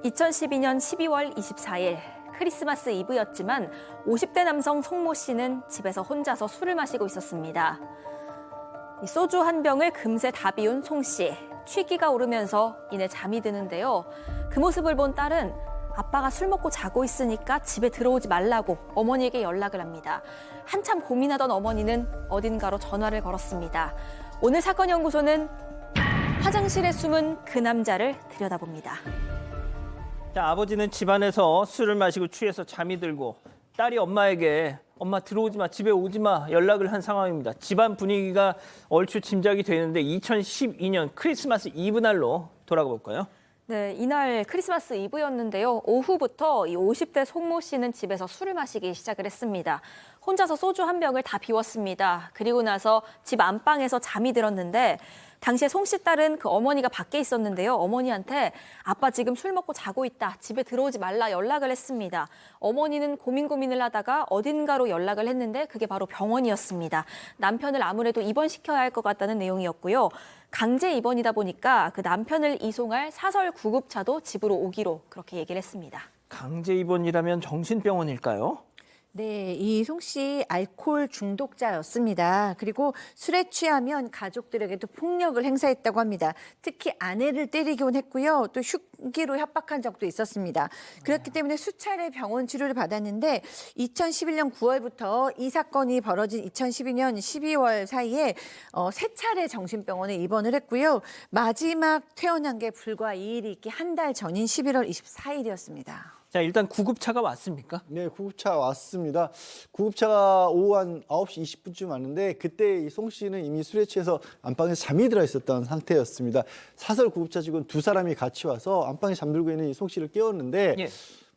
2012년 12월 24일 크리스마스 이브였지만 50대 남성 송모 씨는 집에서 혼자서 술을 마시고 있었습니다. 소주 한 병을 금세 다 비운 송 씨. 취기가 오르면서 이내 잠이 드는데요. 그 모습을 본 딸은 아빠가 술 먹고 자고 있으니까 집에 들어오지 말라고 어머니에게 연락을 합니다. 한참 고민하던 어머니는 어딘가로 전화를 걸었습니다. 오늘 사건 연구소는 화장실에 숨은 그 남자를 들여다봅니다. 자, 아버지는 집안에서 술을 마시고 취해서 잠이 들고 딸이 엄마에게 엄마 들어오지 마, 집에 오지 마 연락을 한 상황입니다. 집안 분위기가 얼추 짐작이 되는데 2012년 크리스마스 이브 날로 돌아가 볼까요? 네, 이날 크리스마스 이브였는데요. 오후부터 이 50대 송모 씨는 집에서 술을 마시기 시작을 했습니다. 혼자서 소주 한 병을 다 비웠습니다. 그리고 나서 집 안방에서 잠이 들었는데 당시에 송 씨 딸은 그 어머니가 밖에 있었는데요. 어머니한테 아빠 지금 술 먹고 자고 있다. 집에 들어오지 말라 연락을 했습니다. 어머니는 고민을 하다가 어딘가로 연락을 했는데 그게 바로 병원이었습니다. 남편을 아무래도 입원시켜야 할 것 같다는 내용이었고요. 강제 입원이다 보니까 그 남편을 이송할 사설 구급차도 집으로 오기로 그렇게 얘기를 했습니다. 강제 입원이라면 정신병원일까요? 네, 이 송 씨 알코올 중독자였습니다. 그리고 술에 취하면 가족들에게도 폭력을 행사했다고 합니다. 특히 아내를 때리곤 했고요. 또 흉기로 협박한 적도 있었습니다. 그렇기 때문에 수차례 병원 치료를 받았는데 2011년 9월부터 이 사건이 벌어진 2012년 12월 사이에 세 차례 정신병원에 입원을 했고요. 마지막 퇴원한 게 불과 2일이 있기 한 달 전인 11월 24일이었습니다. 자, 일단 구급차가 왔습니까? 네, 구급차 왔습니다. 구급차가 오후 한 9시 20분쯤 왔는데 그때 이 송 씨는 이미 술에 취해서 안방에 잠이 들어 있었던 상태였습니다. 사설 구급차 직원 두 사람이 같이 와서 안방에 잠들고 있는 이 송 씨를 깨웠는데 예.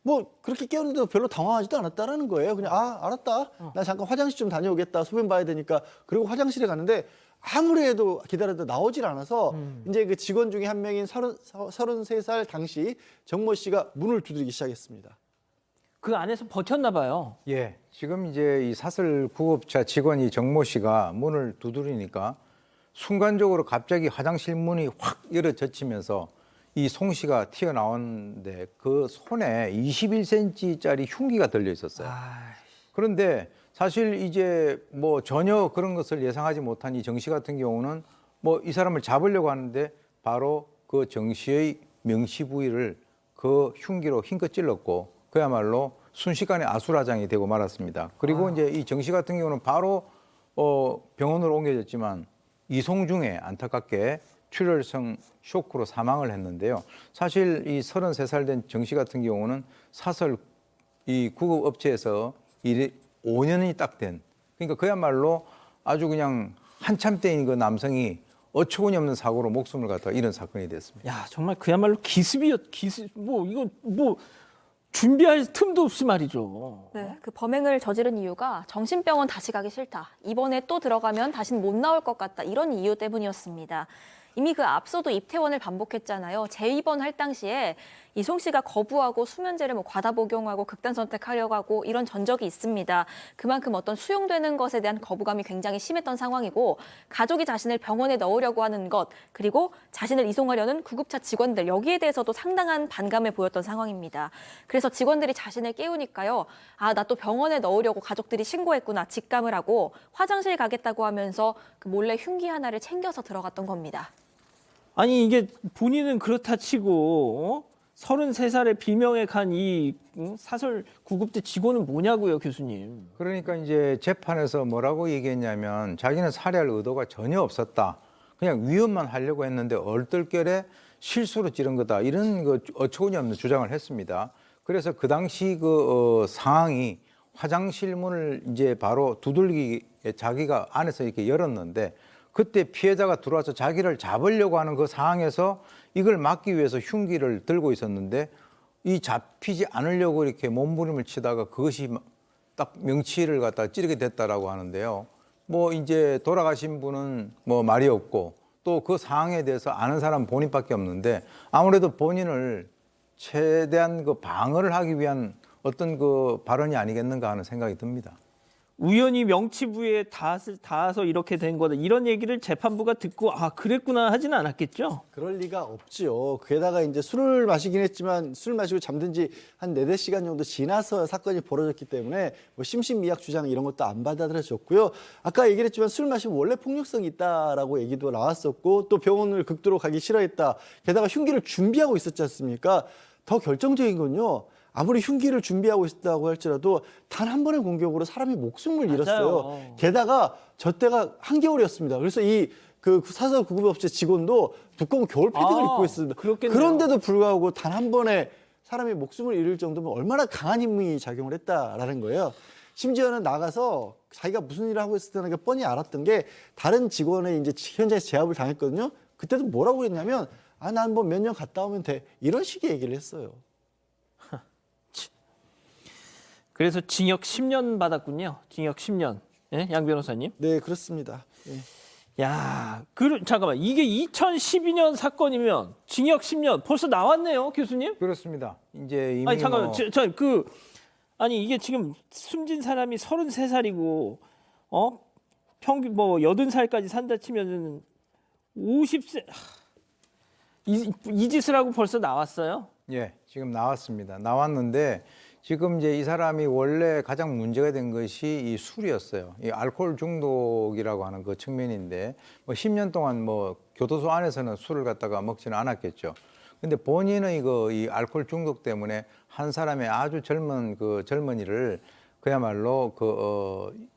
뭐 그렇게 깨웠는데도 별로 당황하지도 않았다라는 거예요. 그냥 알았다. 나 잠깐 화장실 좀 다녀오겠다. 소변 봐야 되니까. 그리고 화장실에 갔는데 아무리 해도 기다려도 나오질 않아서 이제 그 직원 중에 한 명인 33살 당시 정모 씨가 문을 두드리기 시작했습니다. 그 안에서 버텼나 봐요. 예, 지금 이제 이 사설 구급차 직원이 정모 씨가 문을 두드리니까 순간적으로 갑자기 화장실 문이 확 열어젖히면서 이 송 씨가 튀어나오는데 그 손에 21cm짜리 흉기가 들려 있었어요. 그런데 사실 이제 뭐 전혀 그런 것을 예상하지 못한 이 정 씨 같은 경우는 뭐 이 사람을 잡으려고 하는데 바로 그 정 씨의 명시 부위를 그 흉기로 힘껏 찔렀고 그야말로 순식간에 아수라장이 되고 말았습니다. 그리고 이제 이 정 씨 같은 경우는 바로 병원으로 옮겨졌지만 이송 중에 안타깝게 출혈성 쇼크로 사망을 했는데요. 사실 이 33살 된 정 씨 같은 경우는 사설 이 구급업체에서 5년이 딱 된, 그러니까 그야말로 아주 그냥 한참 때인 그 남성이 어처구니 없는 사고로 목숨을 갖다가 잃은 사건이 됐습니다. 야, 정말 그야말로 기습, 이거 준비할 틈도 없이 말이죠. 네, 그 범행을 저지른 이유가 정신병원 다시 가기 싫다. 이번에 또 들어가면 다시는 못 나올 것 같다. 이런 이유 때문이었습니다. 이미 그 앞서도 입퇴원을 반복했잖아요. 재입원할 당시에 이송 씨가 거부하고 수면제를 과다 복용하고 극단 선택하려고 하고 이런 전적이 있습니다. 그만큼 어떤 수용되는 것에 대한 거부감이 굉장히 심했던 상황이고 가족이 자신을 병원에 넣으려고 하는 것 그리고 자신을 이송하려는 구급차 직원들 여기에 대해서도 상당한 반감을 보였던 상황입니다. 그래서 직원들이 자신을 깨우니까요. 아, 나 또 병원에 넣으려고 가족들이 신고했구나 직감을 하고 화장실 가겠다고 하면서 그 몰래 흉기 하나를 챙겨서 들어갔던 겁니다. 아니 이게 본인은 그렇다 치고 33살의 비명에 간 이 사설 구급대 직원은 뭐냐고요, 교수님. 그러니까 이제 재판에서 뭐라고 얘기했냐면 자기는 살해할 의도가 전혀 없었다. 그냥 위협만 하려고 했는데 얼떨결에 실수로 찌른 거다. 이런 그 어처구니 없는 주장을 했습니다. 그래서 그 당시 그 상황이 화장실 문을 이제 바로 두들기에 자기가 안에서 이렇게 열었는데 그때 피해자가 들어와서 자기를 잡으려고 하는 그 상황에서 이걸 막기 위해서 흉기를 들고 있었는데 이 잡히지 않으려고 이렇게 몸부림을 치다가 그것이 딱 명치를 갖다 찌르게 됐다라고 하는데요. 뭐 이제 돌아가신 분은 뭐 말이 없고 또 그 상황에 대해서 아는 사람 본인밖에 없는데 아무래도 본인을 최대한 그 방어를 하기 위한 어떤 그 발언이 아니겠는가 하는 생각이 듭니다. 우연히 명치부에 닿아서 이렇게 된 거다. 이런 얘기를 재판부가 듣고 아 그랬구나 하지는 않았겠죠? 그럴 리가 없지요. 게다가 이제 술을 마시긴 했지만 술 마시고 잠든 지 한 4-5시간 정도 지나서 사건이 벌어졌기 때문에 뭐 심신미약 주장 이런 것도 안 받아들여졌고요. 아까 얘기를 했지만 술 마시면 원래 폭력성이 있다라고 얘기도 나왔었고 또 병원을 극도로 가기 싫어했다. 게다가 흉기를 준비하고 있었지 않습니까? 더 결정적인 건요. 아무리 흉기를 준비하고 있다고 할지라도 단 한 번의 공격으로 사람이 목숨을 잃었어요. 맞아요. 게다가 저 때가 한겨울이었습니다. 그래서 이 그 사설 구급업체 직원도 두꺼운 겨울 패딩을 입고 있습니다. 그렇겠네요. 그런데도 불구하고 단 한 번에 사람이 목숨을 잃을 정도면 얼마나 강한 힘이 작용을 했다라는 거예요. 심지어는 나가서 자기가 무슨 일을 하고 있을 때는 뻔히 알았던 게 다른 직원의 이제 현장에서 제압을 당했거든요. 그때도 뭐라고 했냐면 난 뭐 몇 년 갔다 오면 돼. 이런 식의 얘기를 했어요. 그래서 징역 10년 받았군요. 징역 10년. 예? 양 변호사님. 네, 그렇습니다. 예. 야, 잠깐만. 이게 2012년 사건이면 징역 10년 벌써 나왔네요, 교수님? 그렇습니다. 이제 이미 아니 잠깐만. 뭐 아니 이게 지금 숨진 사람이 33살이고 평균 뭐 80살까지 산다 치면은 50세 이 짓을 하고 벌써 나왔어요? 예, 지금 나왔습니다. 나왔는데 지금 이제 이 사람이 원래 가장 문제가 된 것이 이 술이었어요. 이 알코올 중독이라고 하는 그 측면인데 뭐 10년 동안 뭐 교도소 안에서는 술을 갖다가 먹지는 않았겠죠. 근데 본인의 이 알코올 중독 때문에 한 사람의 아주 젊은 그 젊은이를 그야말로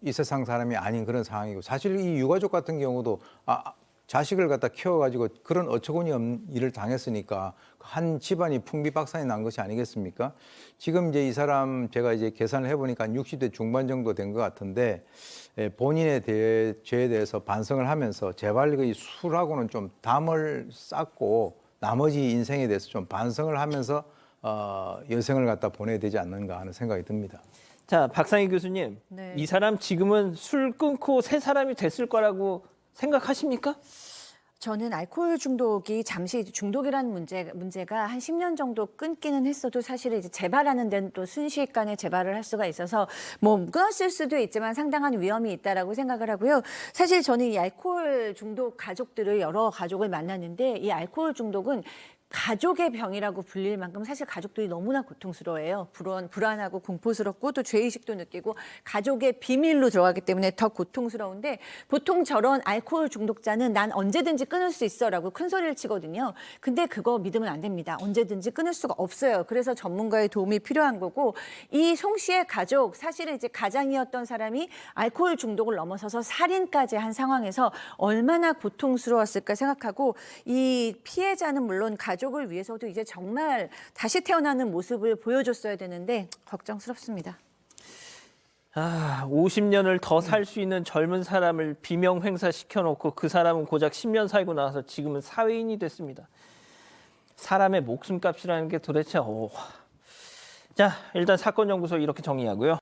이 세상 사람이 아닌 그런 상황이고 사실 이 유가족 같은 경우도 자식을 갖다 키워가지고 그런 어처구니 없는 일을 당했으니까 한 집안이 풍비박산이 난 것이 아니겠습니까? 지금 이제 이 사람 제가 이제 계산을 해보니까 한 60대 중반 정도 된 것 같은데 본인의 죄에 대해서 반성을 하면서 제발 이 술하고는 좀 담을 쌓고 나머지 인생에 대해서 좀 반성을 하면서 여생을 갖다 보내야 되지 않는가 하는 생각이 듭니다. 자, 박상희 교수님. 네. 이 사람 지금은 술 끊고 새 사람이 됐을 거라고 생각하십니까? 저는 알코올 중독이 잠시 중독이라는 문제가 한 10년 정도 끊기는 했어도 사실은 이제 재발하는 데는 또 순식간에 재발을 할 수가 있어서 뭐 끊었을 수도 있지만 상당한 위험이 있다라고 생각을 하고요. 사실 저는 이 알코올 중독 가족들을 여러 가족을 만났는데 이 알코올 중독은 가족의 병이라고 불릴 만큼 사실 가족들이 너무나 고통스러워해요. 불안하고 공포스럽고 또 죄의식도 느끼고 가족의 비밀로 들어가기 때문에 더 고통스러운데 보통 저런 알코올 중독자는 난 언제든지 끊을 수 있어라고 큰 소리를 치거든요. 근데 그거 믿으면 안 됩니다. 언제든지 끊을 수가 없어요. 그래서 전문가의 도움이 필요한 거고 이 송 씨의 가족 사실은 이제 가장이었던 사람이 알코올 중독을 넘어서서 살인까지 한 상황에서 얼마나 고통스러웠을까 생각하고 이 피해자는 물론 가족을 위해서도 이제 정말 다시 태어나는 모습을 보여줬어야 되는데 걱정스럽습니다. 50년을 더 살 수 있는 젊은 사람을 비명 횡사시켜놓고 그 사람은 고작 10년 살고 나서 지금은 사회인이 됐습니다. 사람의 목숨값이라는 게 도대체 자, 일단 사건연구소 이렇게 정리하고요.